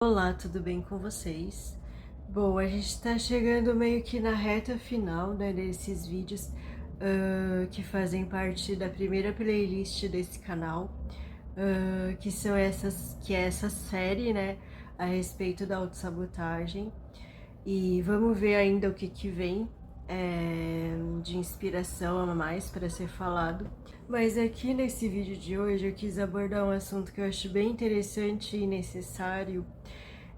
Olá, tudo bem com vocês? Bom, a gente está chegando meio que na reta final, né, desses vídeos que fazem parte da primeira playlist desse canal, que é essa série, né, a respeito da autossabotagem. E vamos ver ainda o que vem de inspiração a mais para ser falado. Mas aqui nesse vídeo de hoje eu quis abordar um assunto que eu acho bem interessante e necessário,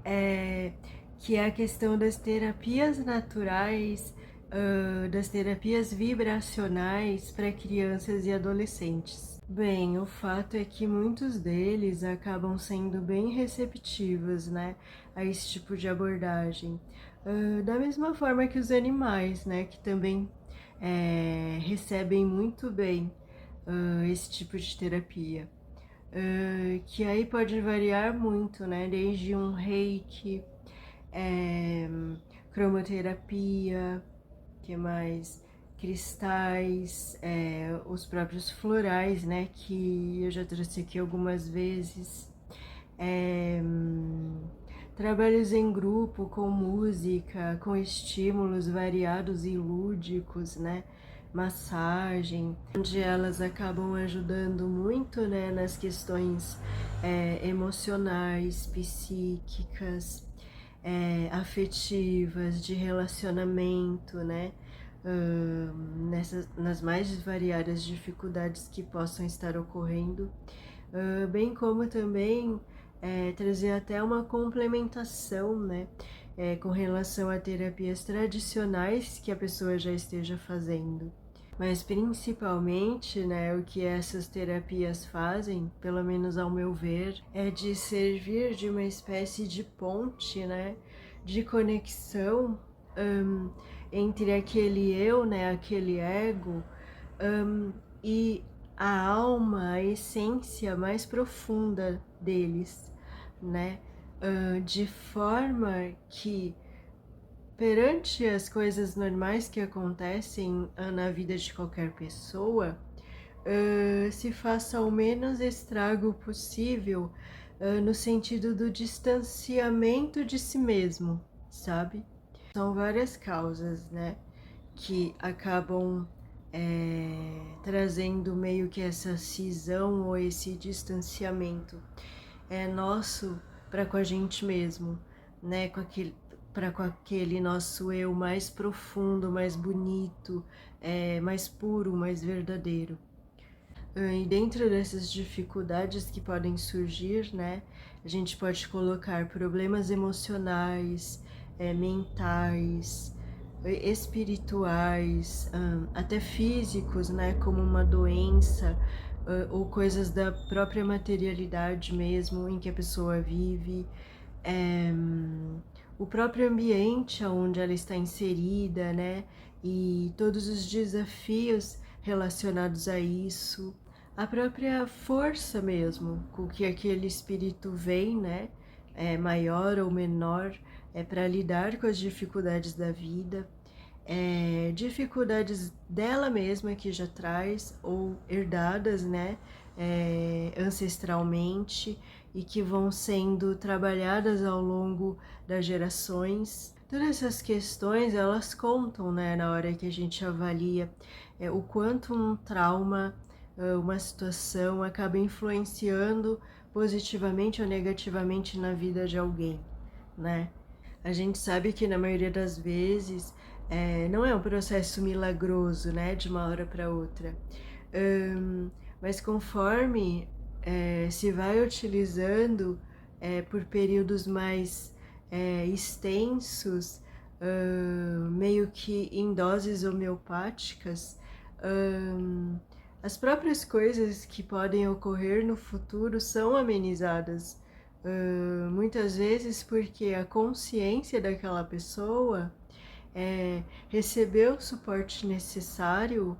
é, que é a questão das terapias naturais, das terapias vibracionais para crianças e adolescentes. Bem, o fato é que muitos deles acabam sendo bem receptivos, né, a esse tipo de abordagem. Da mesma forma que os animais, né, que também recebem muito bem esse tipo de terapia. Que aí pode variar muito, né? Desde um reiki, é, cromoterapia, que mais? Cristais, os próprios florais, né? Que eu já trouxe aqui algumas vezes. É, trabalhos em grupo, com música, com estímulos variados e lúdicos, né? Massagem, onde elas acabam ajudando muito, né, nas questões emocionais, psíquicas, afetivas, de relacionamento, né? Nas mais variadas dificuldades que possam estar ocorrendo, bem como também trazer até uma complementação, né, com relação a terapias tradicionais que a pessoa já esteja fazendo. Mas principalmente, né, o que essas terapias fazem, pelo menos ao meu ver, é de servir de uma espécie de ponte, né, de conexão hum, entre aquele eu, né, aquele ego, e a alma, a essência mais profunda deles, né? De forma que, perante as coisas normais que acontecem na vida de qualquer pessoa, se faça o menos estrago possível, no sentido do distanciamento de si mesmo, sabe? São várias causas, né, que acabam trazendo meio que essa cisão ou esse distanciamento nosso para com a gente mesmo, né, com aquele nosso eu mais profundo, mais bonito, mais puro, mais verdadeiro. E dentro dessas dificuldades que podem surgir, né, a gente pode colocar problemas emocionais, mentais, espirituais, até físicos, né, como uma doença, ou coisas da própria materialidade mesmo em que a pessoa vive, o próprio ambiente onde ela está inserida, né, e todos os desafios relacionados a isso, a própria força mesmo com que aquele espírito vem, né, maior ou menor, para lidar com as dificuldades da vida, dificuldades dela mesma que já traz ou herdadas, né, ancestralmente e que vão sendo trabalhadas ao longo das gerações. Todas essas questões, elas contam, né, na hora que a gente avalia o quanto um trauma, uma situação acaba influenciando positivamente ou negativamente na vida de alguém, né? A gente sabe que na maioria das vezes não é um processo milagroso, né, de uma hora para outra. Mas conforme se vai utilizando por períodos mais extensos, meio que em doses homeopáticas, as próprias coisas que podem ocorrer no futuro são amenizadas. Muitas vezes porque a consciência daquela pessoa recebeu o suporte necessário,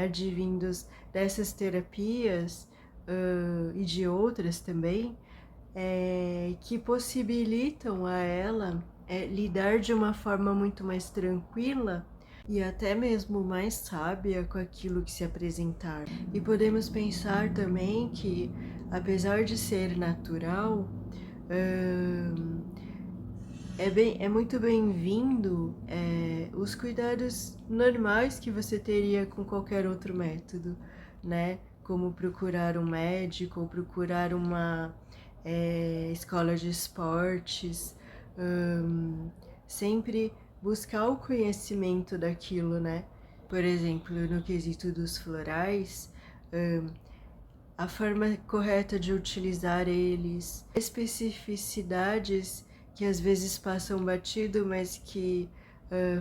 advindos dessas terapias e de outras também, que possibilitam a ela lidar de uma forma muito mais tranquila e até mesmo mais sábia com aquilo que se apresentar. E podemos pensar também que, apesar de ser natural, É muito bem-vindo os cuidados normais que você teria com qualquer outro método, né? Como procurar um médico ou procurar uma escola de esportes, sempre buscar o conhecimento daquilo, né? Por exemplo, no quesito dos florais, a forma correta de utilizar eles, especificidades que às vezes passam batido, mas que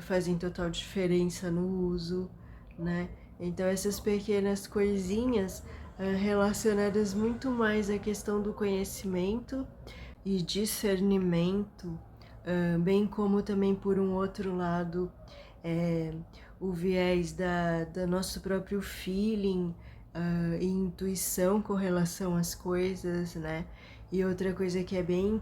fazem total diferença no uso, né? Então essas pequenas coisinhas relacionadas muito mais à questão do conhecimento e discernimento, bem como também por um outro lado é, o viés da nosso próprio feeling e intuição com relação às coisas, né? E outra coisa que é bem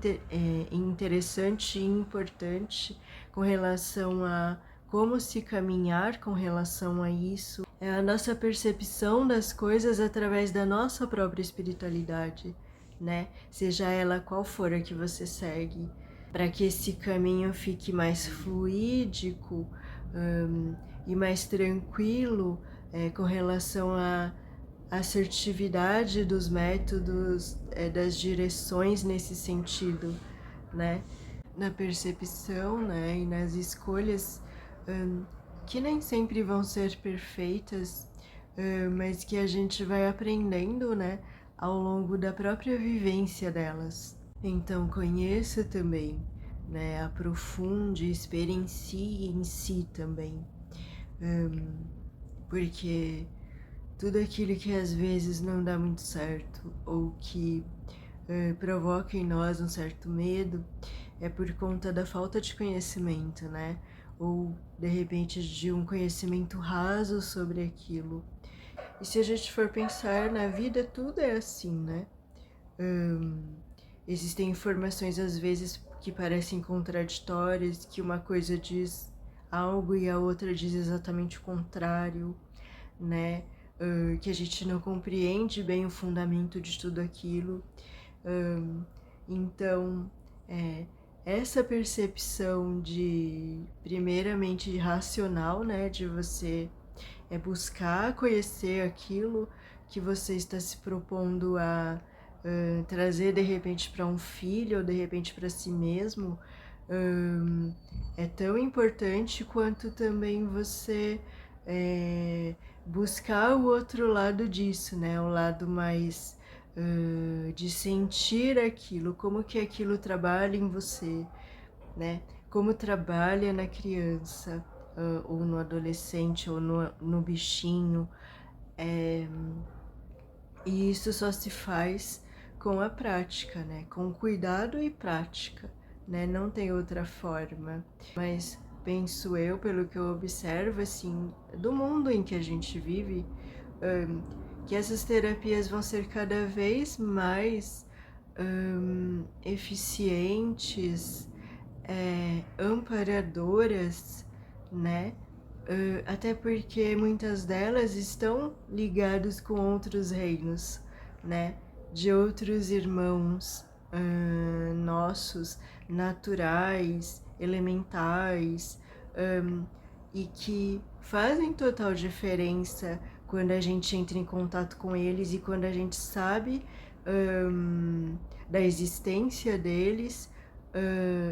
interessante e importante com relação a como se caminhar com relação a isso é a nossa percepção das coisas através da nossa própria espiritualidade, né? Seja ela qual for a que você segue, para que esse caminho fique mais fluídico e mais tranquilo com relação à assertividade dos métodos, das direções nesse sentido, né? Na percepção, né, e nas escolhas que nem sempre vão ser perfeitas, mas que a gente vai aprendendo, né, ao longo da própria vivência delas. Então conheça também, né, aprofunde, experiencie em si também, porque tudo aquilo que às vezes não dá muito certo ou que provoca em nós um certo medo é por conta da falta de conhecimento, né? Ou de repente de um conhecimento raso sobre aquilo. E se a gente for pensar na vida, tudo é assim, né? Existem informações às vezes que parecem contraditórias, que uma coisa diz algo e a outra diz exatamente o contrário, né? Que a gente não compreende bem o fundamento de tudo aquilo. Então, essa percepção de, primeiramente, racional, né? De você buscar conhecer aquilo que você está se propondo a trazer de repente para um filho ou de repente para si mesmo, é tão importante quanto também você buscar o outro lado disso, né? O lado mais de sentir aquilo, como que aquilo trabalha em você, né? Como trabalha na criança, ou no adolescente, ou no bichinho. E isso só se faz com a prática, né? Com cuidado e prática, né? Não tem outra forma. Mas penso eu, pelo que eu observo, assim, do mundo em que a gente vive, que essas terapias vão ser cada vez mais eficientes, amparadoras, né? Até porque muitas delas estão ligadas com outros reinos, né? De outros irmãos nossos, naturais, elementais, e que fazem total diferença quando a gente entra em contato com eles e quando a gente sabe da existência deles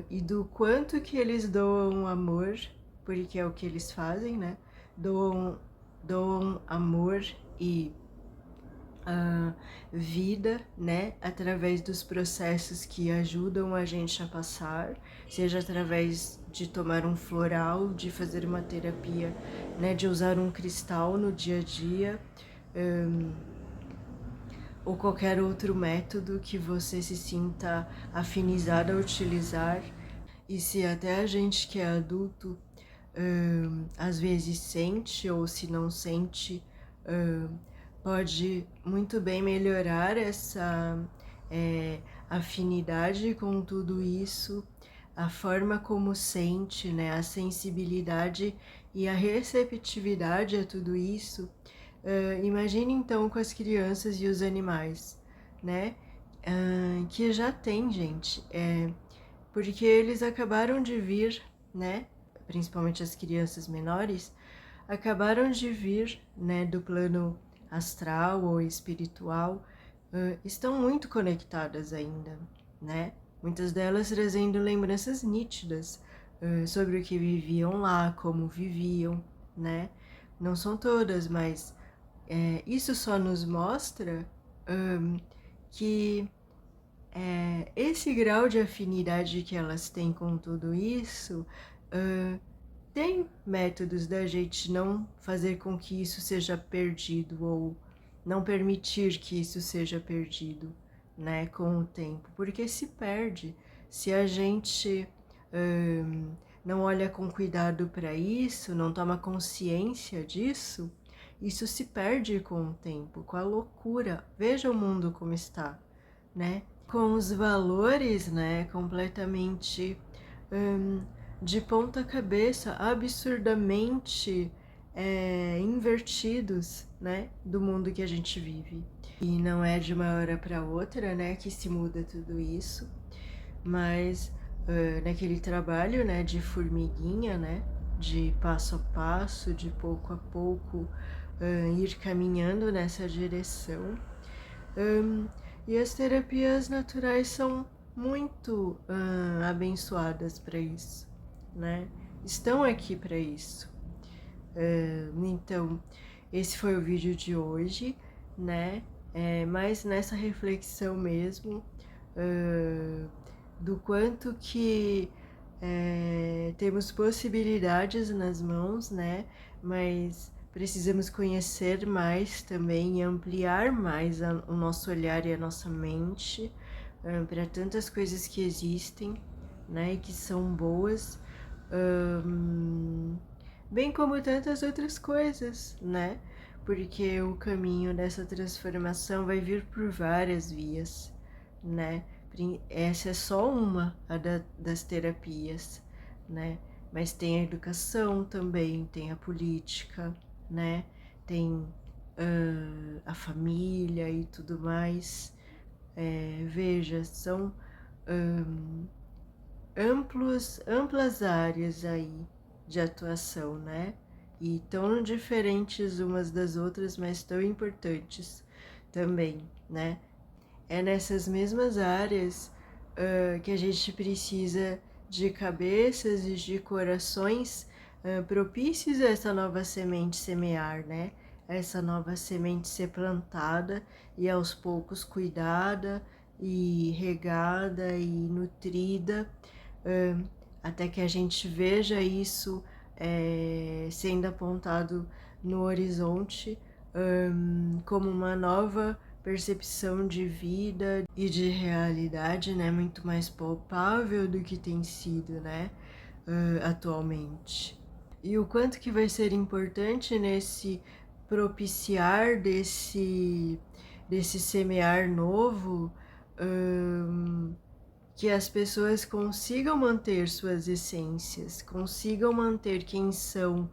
e do quanto que eles doam amor, porque é o que eles fazem, né? Doam amor e vida, né? Através dos processos que ajudam a gente a passar, seja através de tomar um floral, de fazer uma terapia, né? De usar um cristal no dia a dia, ou qualquer outro método que você se sinta afinizado a utilizar. E se até a gente que é adulto às vezes sente ou se não sente, pode muito bem melhorar essa afinidade com tudo isso, a forma como sente, né, a sensibilidade e a receptividade a tudo isso. Imagine então com as crianças e os animais, né? que já tem, gente, porque eles acabaram de vir, né, principalmente as crianças menores, acabaram de vir, né, do plano astral ou espiritual, estão muito conectadas ainda, né, muitas delas trazendo lembranças nítidas sobre o que viviam lá, como viviam, né, não são todas, mas isso só nos mostra que esse grau de afinidade que elas têm com tudo isso, tem métodos da gente não fazer com que isso seja perdido ou não permitir que isso seja perdido, né, com o tempo, porque se perde se a gente não olha com cuidado para isso, não toma consciência disso. Isso se perde com o tempo, com a loucura. Veja o mundo como está, né? Com os valores, né, completamente de ponta cabeça, absurdamente invertidos, né, do mundo que a gente vive. E não é de uma hora para outra, né, que se muda tudo isso, mas naquele trabalho, né, de formiguinha, né, de passo a passo, de pouco a pouco, ir caminhando nessa direção. E as terapias naturais são muito abençoadas para isso, né? Estão aqui para isso. Então, esse foi o vídeo de hoje, né? Mais nessa reflexão mesmo do quanto que temos possibilidades nas mãos, né? Mas precisamos conhecer mais também e ampliar mais o nosso olhar e a nossa mente para tantas coisas que existem, né? E que são boas, bem como tantas outras coisas, né? Porque o caminho dessa transformação vai vir por várias vias, né? Essa é só uma das terapias, né? Mas tem a educação também, tem a política, né? Tem a família e tudo mais. Veja, são amplas áreas aí de atuação, né? E tão diferentes umas das outras, mas tão importantes também, né? É nessas mesmas áreas que a gente precisa de cabeças e de corações propícios a essa nova semente semear, né? Essa nova semente ser plantada e aos poucos cuidada e regada e nutrida, até que a gente veja isso sendo apontado no horizonte como uma nova percepção de vida e de realidade, né, muito mais palpável do que tem sido, né, atualmente. E o quanto que vai ser importante nesse propiciar desse semear novo, que as pessoas consigam manter suas essências, consigam manter quem são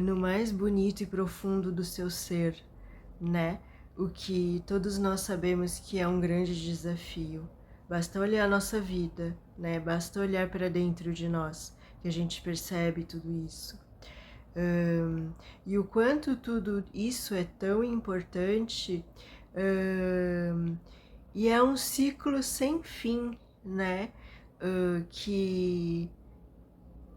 no mais bonito e profundo do seu ser, né? O que todos nós sabemos que é um grande desafio. Basta olhar a nossa vida, né? Basta olhar para dentro de nós que a gente percebe tudo isso. E o quanto tudo isso é tão importante, e é um ciclo sem fim, né? Que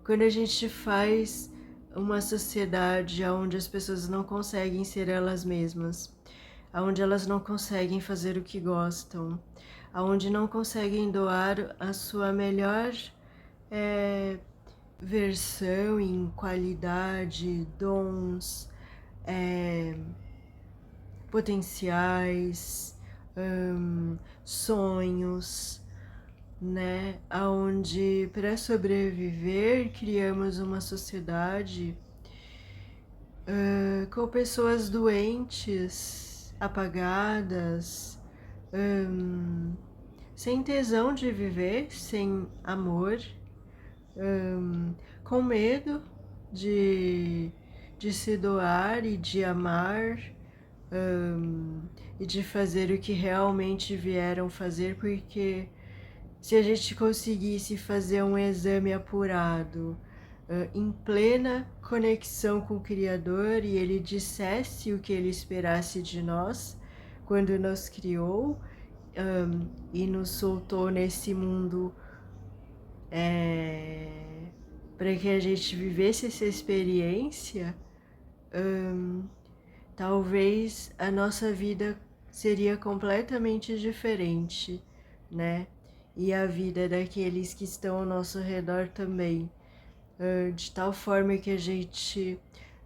quando a gente faz uma sociedade onde as pessoas não conseguem ser elas mesmas, onde elas não conseguem fazer o que gostam, onde não conseguem doar a sua melhor versão em qualidade, dons, potenciais, sonhos, né? Onde para sobreviver criamos uma sociedade com pessoas doentes, apagadas, sem tesão de viver, sem amor, com medo de se doar e de amar, e de fazer o que realmente vieram fazer, porque se a gente conseguisse fazer um exame apurado, em plena conexão com o Criador, e ele dissesse o que ele esperasse de nós quando nos criou, e nos soltou nesse mundo para que a gente vivesse essa experiência, talvez a nossa vida seria completamente diferente, né? E a vida daqueles que estão ao nosso redor também, de tal forma que a gente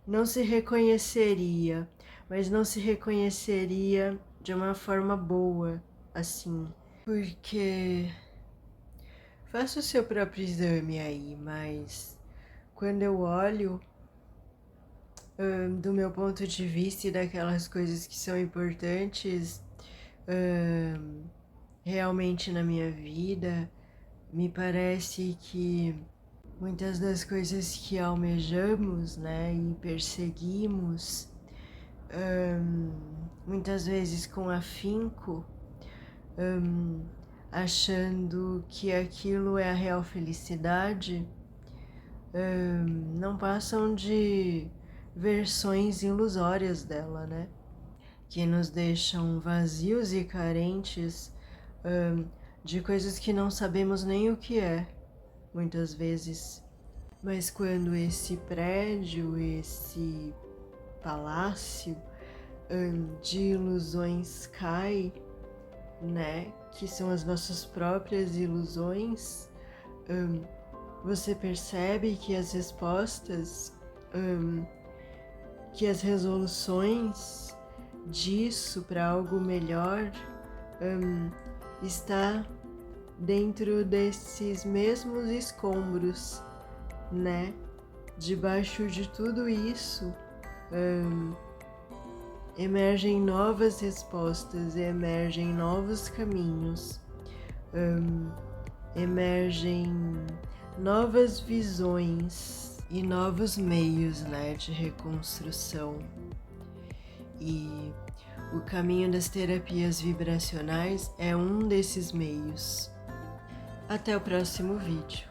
não se reconheceria, mas não se reconheceria de uma forma boa, assim, porque faça o seu próprio exame aí, mas quando eu olho do meu ponto de vista e daquelas coisas que são importantes realmente na minha vida, me parece que muitas das coisas que almejamos, né, e perseguimos, muitas vezes com afinco, achando que aquilo é a real felicidade, não passam de versões ilusórias dela, né? Que nos deixam vazios e carentes de coisas que não sabemos nem o que é, muitas vezes. Mas quando esse prédio, esse palácio de ilusões cai, né? Que são as nossas próprias ilusões, você percebe que as respostas, que as resoluções disso para algo melhor está dentro desses mesmos escombros, né? Debaixo de tudo isso emergem novas respostas, emergem novos caminhos, emergem novas visões e novos meios, né, de reconstrução. E o caminho das terapias vibracionais é um desses meios. Até o próximo vídeo.